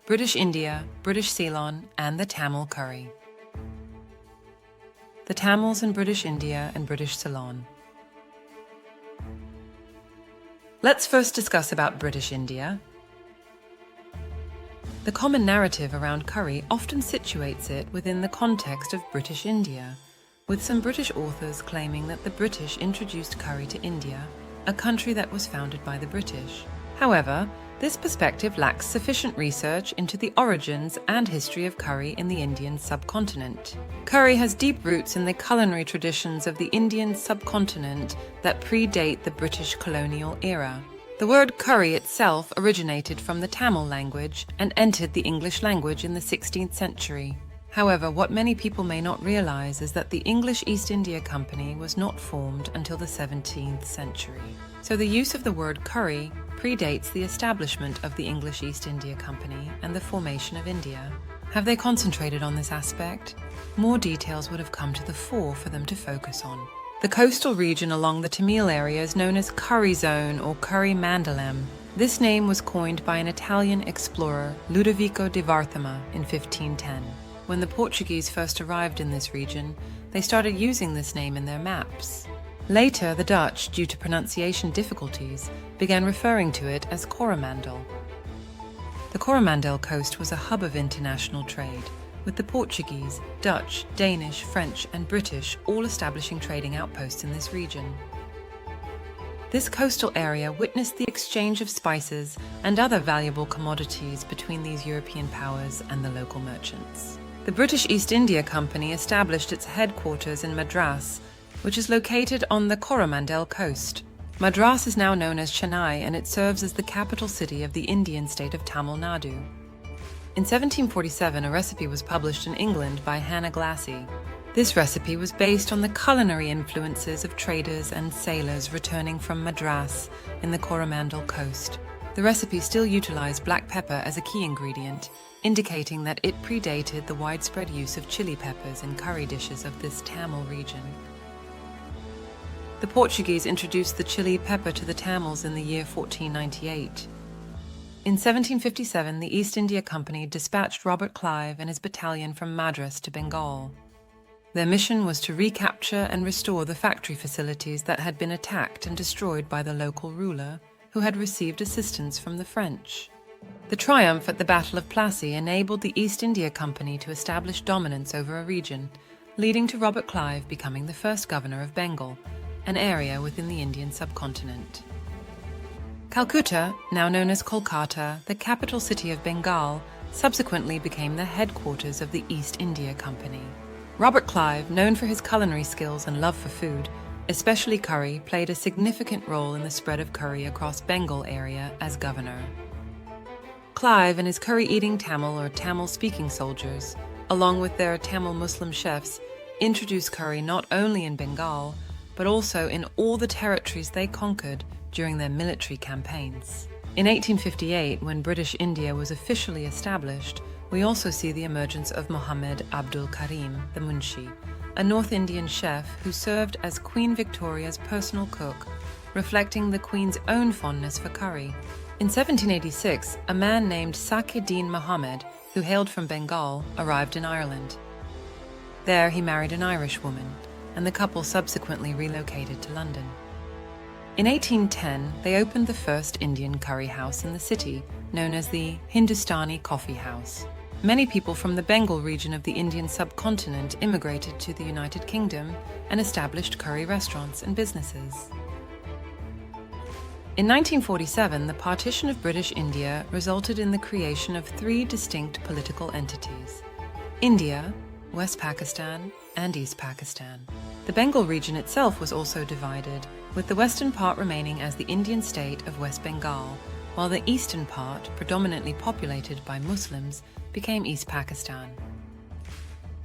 British India, British Ceylon, and the Tamil curry. The Tamils in British India and British Ceylon. Let's first discuss about British India. The common narrative around curry often situates it within the context of British India, with some British authors claiming that the British introduced curry to India, a country that was founded by the British. However, this perspective lacks sufficient research into the origins and history of curry in the Indian subcontinent. Curry has deep roots in the culinary traditions of the Indian subcontinent that predate the British colonial era. The word curry itself originated from the Tamil language and entered the English language in the 16th century. However, what many people may not realize is that the English East India Company was not formed until the 17th century. So the use of the word curry predates the establishment of the English East India Company and the formation of India. Have they concentrated on this aspect? More details would have come to the fore for them to focus on. The coastal region along the Tamil area is known as Curry Zone or Curry Mandalam. This name was coined by an Italian explorer, Ludovico di Varthema, in 1510. When the Portuguese first arrived in this region, they started using this name in their maps. Later, the Dutch, due to pronunciation difficulties, began referring to it as Coromandel. The Coromandel coast was a hub of international trade, with the Portuguese, Dutch, Danish, French, and British all establishing trading outposts in this region. This coastal area witnessed the exchange of spices and other valuable commodities between these European powers and the local merchants. The British East India Company established its headquarters in Madras, which is located on the Coromandel coast. Madras is now known as Chennai, and it serves as the capital city of the Indian state of Tamil Nadu. In 1747, a recipe was published in England by Hannah Glassie. This recipe was based on the culinary influences of traders and sailors returning from Madras in the Coromandel coast. The recipe still utilized black pepper as a key ingredient, indicating that it predated the widespread use of chili peppers in curry dishes of this Tamil region. The Portuguese introduced the chili pepper to the Tamils in the year 1498. In 1757, the East India Company dispatched Robert Clive and his battalion from Madras to Bengal. Their mission was to recapture and restore the factory facilities that had been attacked and destroyed by the local ruler, who had received assistance from the French. The triumph at the Battle of Plassey enabled the East India Company to establish dominance over a region, leading to Robert Clive becoming the first governor of Bengal, an area within the Indian subcontinent. Calcutta, now known as Kolkata, the capital city of Bengal, subsequently became the headquarters of the East India Company. Robert Clive, known for his culinary skills and love for food, especially curry, played a significant role in the spread of curry across Bengal area as governor. Clive and his curry-eating Tamil or Tamil-speaking soldiers, along with their Tamil Muslim chefs, introduced curry not only in Bengal, but also in all the territories they conquered during their military campaigns. In 1858, when British India was officially established, we also see the emergence of Muhammad Abdul Karim, the Munshi, a North Indian chef who served as Queen Victoria's personal cook, reflecting the Queen's own fondness for curry. In 1786, a man named Sakhuddin Muhammad, who hailed from Bengal, arrived in Ireland. There he married an Irish woman, and the couple subsequently relocated to London. In 1810, they opened the first Indian curry house in the city, known as the Hindustani Coffee House. Many people from the Bengal region of the Indian subcontinent immigrated to the United Kingdom and established curry restaurants and businesses. In 1947, the partition of British India resulted in the creation of three distinct political entities: India, West Pakistan, and East Pakistan. The Bengal region itself was also divided, with the western part remaining as the Indian state of West Bengal, while the eastern part, predominantly populated by Muslims, became East Pakistan.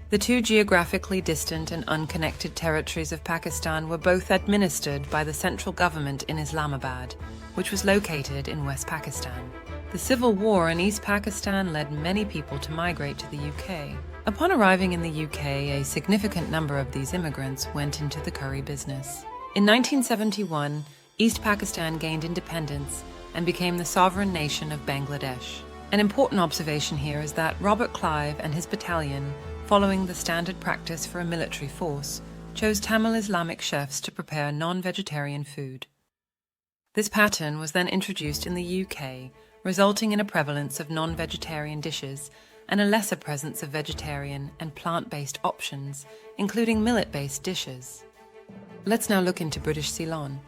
The two geographically distant and unconnected territories of Pakistan were both administered by the central government in Islamabad, which was located in West Pakistan. The civil war in East Pakistan led many people to migrate to the UK. Upon arriving in the UK, a significant number of these immigrants went into the curry business. In 1971, East Pakistan gained independence and became the sovereign nation of Bangladesh. An important observation here is that Robert Clive and his battalion, following the standard practice for a military force, chose Tamil Islamic chefs to prepare non-vegetarian food. This pattern was then introduced in the UK, resulting in a prevalence of non-vegetarian dishes and a lesser presence of vegetarian and plant-based options, including millet-based dishes. Let's now look into British Ceylon.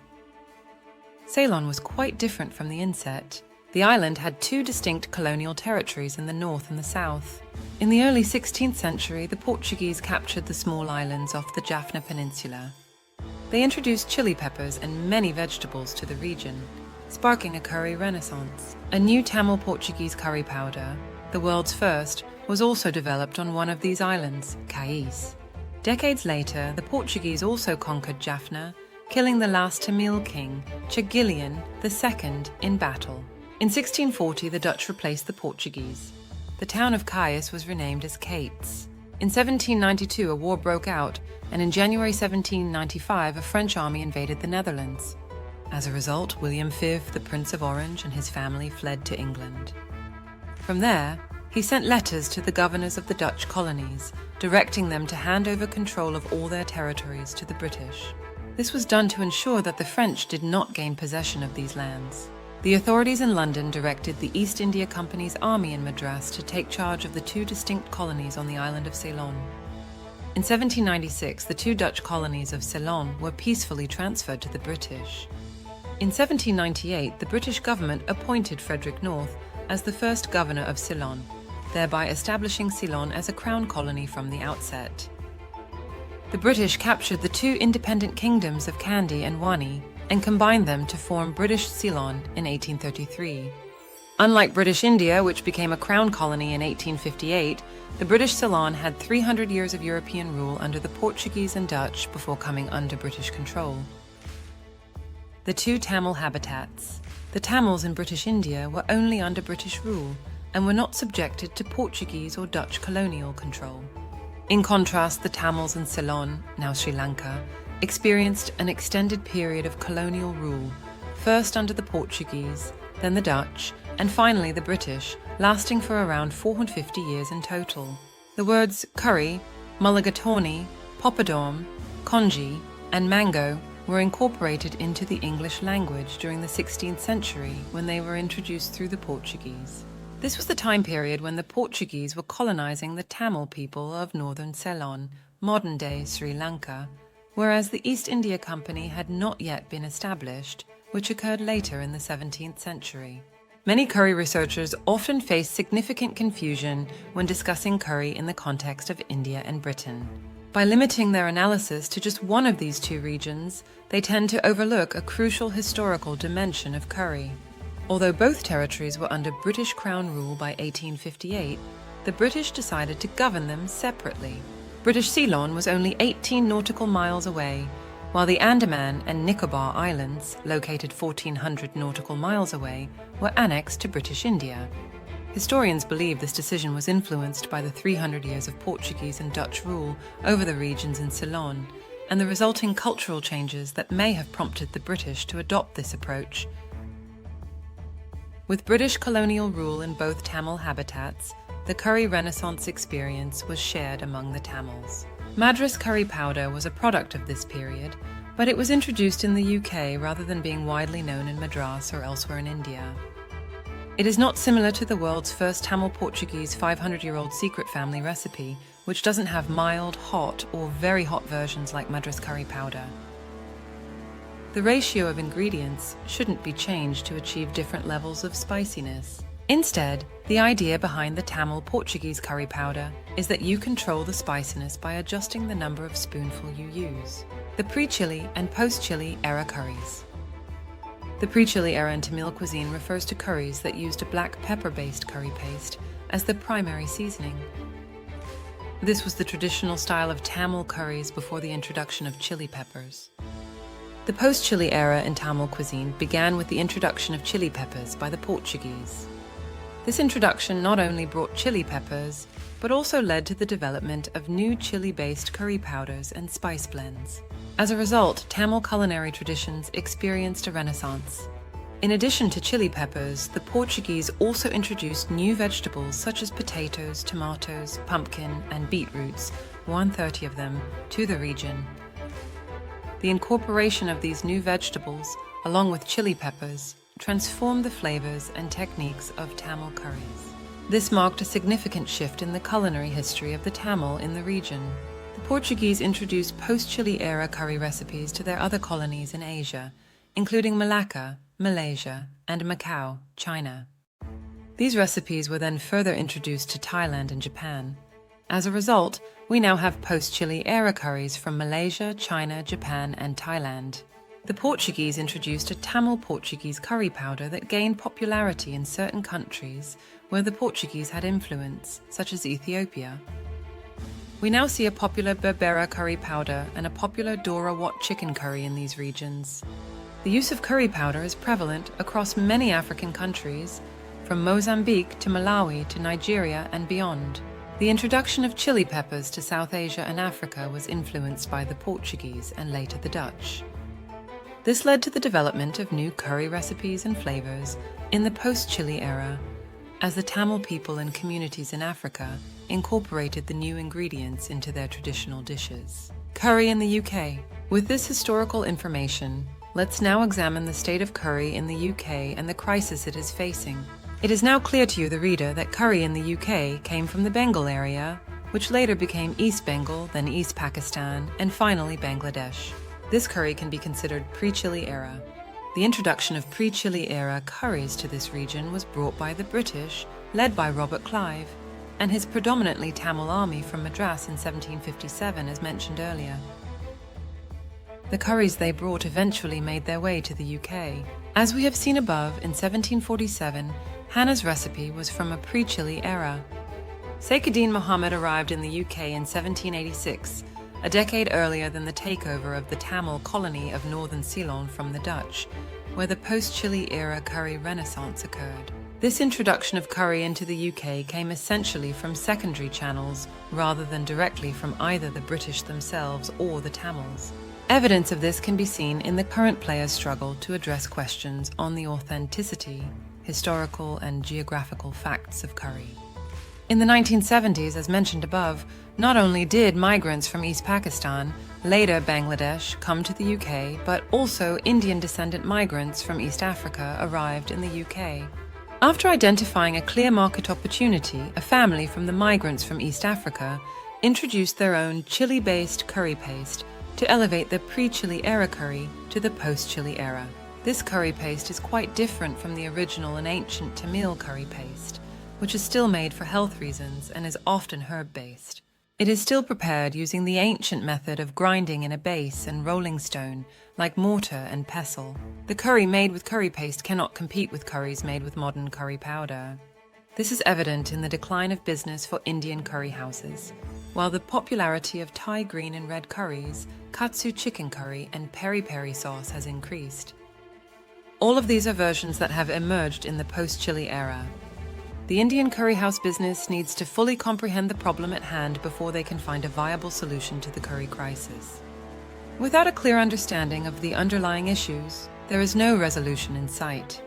Ceylon was quite different from the inset. The island had two distinct colonial territories in the north and the south. In the early 16th century, the Portuguese captured the small islands off the Jaffna Peninsula. They introduced chili peppers and many vegetables to the region, sparking a curry renaissance. A new Tamil Portuguese curry powder, the world's first, was also developed on one of these islands, Cais. Decades later, the Portuguese also conquered Jaffna, killing the last Tamil king, Ceylon II, in battle. In 1640, the Dutch replaced the Portuguese. The town of Cais was renamed as Cates. In 1792, a war broke out, and in January 1795, a French army invaded the Netherlands. As a result, William V, the Prince of Orange, and his family fled to England. From there, he sent letters to the governors of the Dutch colonies, directing them to hand over control of all their territories to the British. This was done to ensure that the French did not gain possession of these lands. The authorities in London directed the East India Company's army in Madras to take charge of the two distinct colonies on the island of Ceylon. In 1796, the two Dutch colonies of Ceylon were peacefully transferred to the British. In 1798, the British government appointed Frederick North as the first governor of Ceylon, thereby establishing Ceylon as a crown colony from the outset. The British captured the two independent kingdoms of Kandy and Wani and combined them to form British Ceylon in 1833. Unlike British India, which became a crown colony in 1858, the British Ceylon had 300 years of European rule under the Portuguese and Dutch before coming under British control. The two Tamil habitats. The Tamils in British India were only under British rule and were not subjected to Portuguese or Dutch colonial control. In contrast, the Tamils in Ceylon, now Sri Lanka, experienced an extended period of colonial rule, first under the Portuguese, then the Dutch, and finally the British, lasting for around 450 years in total. The words curry, mulligatawny, poppadom, congee, and mango were incorporated into the English language during the 16th century when they were introduced through the Portuguese. This was the time period when the Portuguese were colonizing the Tamil people of northern Ceylon, modern-day Sri Lanka, whereas the East India Company had not yet been established, which occurred later in the 17th century. Many curry researchers often face significant confusion when discussing curry in the context of India and Britain. By limiting their analysis to just one of these two regions, they tend to overlook a crucial historical dimension of curry. Although both territories were under British Crown rule by 1858, the British decided to govern them separately. British Ceylon was only 18 nautical miles away, while the Andaman and Nicobar Islands, located 1,400 nautical miles away, were annexed to British India. Historians believe this decision was influenced by the 300 years of Portuguese and Dutch rule over the regions in Ceylon, and the resulting cultural changes that may have prompted the British to adopt this approach. With British colonial rule in both Tamil habitats, the curry renaissance experience was shared among the Tamils. Madras curry powder was a product of this period, but it was introduced in the UK rather than being widely known in Madras or elsewhere in India. It is not similar to the world's first Tamil Portuguese 500-year-old secret family recipe, which doesn't have mild, hot, or very hot versions like Madras curry powder. The ratio of ingredients shouldn't be changed to achieve different levels of spiciness. Instead, the idea behind the Tamil Portuguese curry powder is that you control the spiciness by adjusting the number of spoonfuls you use. The pre-chili and post-chili era curries. The pre-chili era in Tamil cuisine refers to curries that used a black pepper-based curry paste as the primary seasoning. This was the traditional style of Tamil curries before the introduction of chili peppers. The post-chili era in Tamil cuisine began with the introduction of chili peppers by the Portuguese. This introduction not only brought chili peppers, but also led to the development of new chili-based curry powders and spice blends. As a result, Tamil culinary traditions experienced a renaissance. In addition to chili peppers, the Portuguese also introduced new vegetables such as potatoes, tomatoes, pumpkin, and beetroots, 130 of them, to the region. The incorporation of these new vegetables, along with chili peppers, transformed the flavors and techniques of Tamil curries. This marked a significant shift in the culinary history of the Tamil in the region. The Portuguese introduced post-Chile era curry recipes to their other colonies in Asia, including Malacca, Malaysia, and Macau, China. These recipes were then further introduced to Thailand and Japan. As a result, we now have post-Chile era curries from Malaysia, China, Japan, and Thailand. The Portuguese introduced a Tamil Portuguese curry powder that gained popularity in certain countries where the Portuguese had influence, such as Ethiopia. We now see a popular Berbera curry powder and a popular Dora Wat chicken curry in these regions. The use of curry powder is prevalent across many African countries, from Mozambique to Malawi to Nigeria and beyond. The introduction of chili peppers to South Asia and Africa was influenced by the Portuguese and later the Dutch. This led to the development of new curry recipes and flavors in the post-Chile era, as the Tamil people and communities in Africa incorporated the new ingredients into their traditional dishes. Curry in the UK. With this historical information, let's now examine the state of curry in the UK and the crisis it is facing. It is now clear to you, the reader, that curry in the UK came from the Bengal area, which later became East Bengal, then East Pakistan, and finally Bangladesh. This curry can be considered pre-Chile era. The introduction of pre-Chile era curries to this region was brought by the British, led by Robert Clive, and his predominantly Tamil army from Madras in 1757, as mentioned earlier. The curries they brought eventually made their way to the UK. As we have seen above, in 1747, Hannah's recipe was from a pre-Chile era. Sayyidin Muhammad arrived in the UK in 1786, a decade earlier than the takeover of the Tamil colony of northern Ceylon from the Dutch, where the post-Chile era curry renaissance occurred. This introduction of curry into the UK came essentially from secondary channels rather than directly from either the British themselves or the Tamils. Evidence of this can be seen in the current player's struggle to address questions on the authenticity, historical and geographical facts of curry. In the 1970s, as mentioned above, not only did migrants from East Pakistan, later Bangladesh, come to the UK, but also Indian descendant migrants from East Africa arrived in the UK. After identifying a clear market opportunity, a family from the migrants from East Africa introduced their own chili-based curry paste to elevate the pre-Chile era curry to the post-Chile era. This curry paste is quite different from the original and ancient Tamil curry paste, which is still made for health reasons and is often herb-based. It is still prepared using the ancient method of grinding in a base and rolling stone, like mortar and pestle. The curry made with curry paste cannot compete with curries made with modern curry powder. This is evident in the decline of business for Indian curry houses, while the popularity of Thai green and red curries, katsu chicken curry, and peri-peri sauce has increased. All of these are versions that have emerged in the post-Chile era. The Indian curry house business needs to fully comprehend the problem at hand before they can find a viable solution to the curry crisis. Without a clear understanding of the underlying issues, there is no resolution in sight.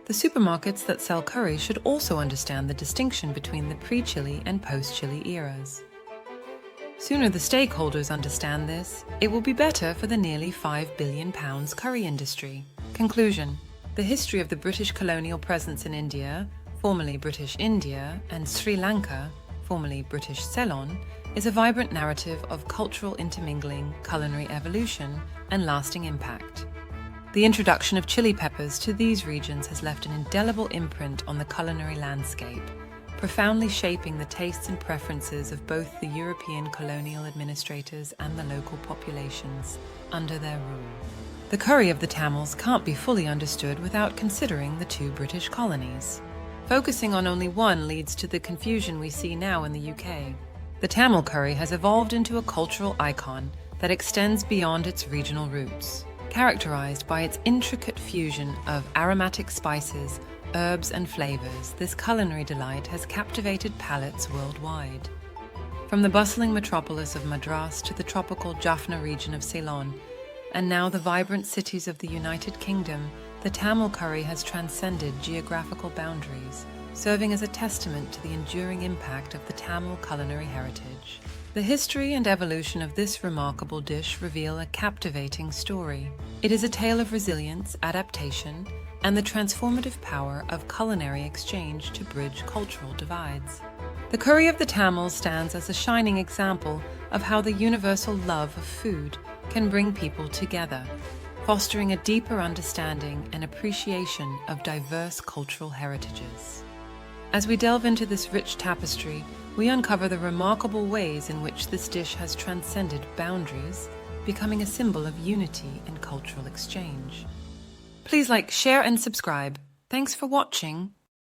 The supermarkets that sell curry should also understand the distinction between the pre-Chile and post-Chile eras. Sooner the stakeholders understand this, it will be better for the nearly £5 billion curry industry. Conclusion. The history of the British colonial presence in India, formerly British India, and Sri Lanka, formerly British Ceylon, is a vibrant narrative of cultural intermingling, culinary evolution, and lasting impact. The introduction of chili peppers to these regions has left an indelible imprint on the culinary landscape, profoundly shaping the tastes and preferences of both the European colonial administrators and the local populations under their rule. The curry of the Tamils can't be fully understood without considering the two British colonies. Focusing on only one leads to the confusion we see now in the UK. The Tamil curry has evolved into a cultural icon that extends beyond its regional roots, characterized by its intricate fusion of aromatic spices, herbs and flavors. This culinary delight has captivated palates worldwide. From the bustling metropolis of Madras to the tropical Jaffna region of Ceylon, and now the vibrant cities of the United Kingdom, the Tamil curry has transcended geographical boundaries, serving as a testament to the enduring impact of the Tamil culinary heritage. The history and evolution of this remarkable dish reveal a captivating story. It is a tale of resilience, adaptation, and the transformative power of culinary exchange to bridge cultural divides. The curry of the Tamils stands as a shining example of how the universal love of food can bring people together, fostering a deeper understanding and appreciation of diverse cultural heritages. As we delve into this rich tapestry, we uncover the remarkable ways in which this dish has transcended boundaries, becoming a symbol of unity and cultural exchange. Please like, share, and subscribe. Thanks for watching.